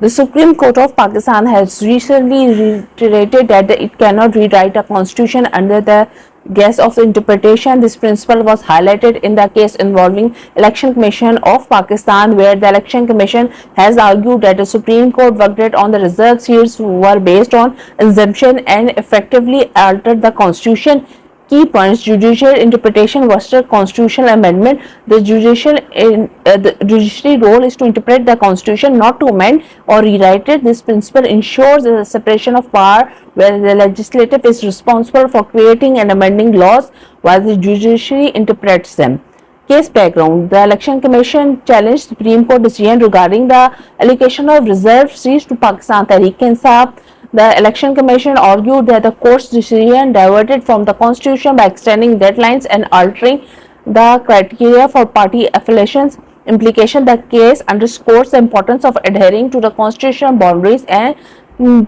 The Supreme Court of Pakistan has recently reiterated that it cannot rewrite a constitution under the guise of interpretation. This principle was highlighted in the case involving Election Commission of Pakistan, where the Election Commission has argued that the Supreme Court verdict on the result seats were based on assumption and effectively altered the constitution. Key points: judicial interpretation versus constitutional amendment. The judiciary role is to interpret the constitution, not to amend or rewrite it. This principle ensures the separation of power, where the legislative is responsible for creating and amending laws while the judiciary interprets them. Case background: the Election Commission challenged Supreme Court decision regarding the allocation of reserved seats to Pakistan Tehreek-e-Insaf. The Election Commission argued that the court's decision diverted from the constitution by extending deadlines and altering the criteria for party affiliations. Implication: the case underscores the importance of adhering to the constitutional boundaries and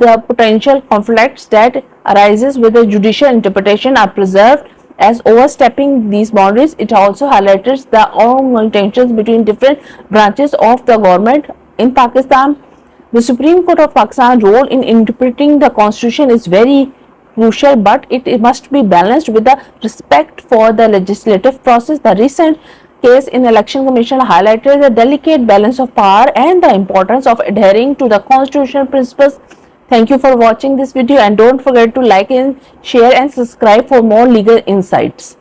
the potential conflicts that arises with the judicial interpretation are preserved. As overstepping these boundaries, it also highlights the ongoing tensions between different branches of the government in Pakistan. The Supreme Court of Pakistan's role in interpreting the constitution is very crucial, but it must be balanced with the respect for the legislative process. The recent case in Election Commission highlighted the delicate balance of power and the importance of adhering to the constitutional principles. Thank you for watching this video, and don't forget to like and share and subscribe for more legal insights.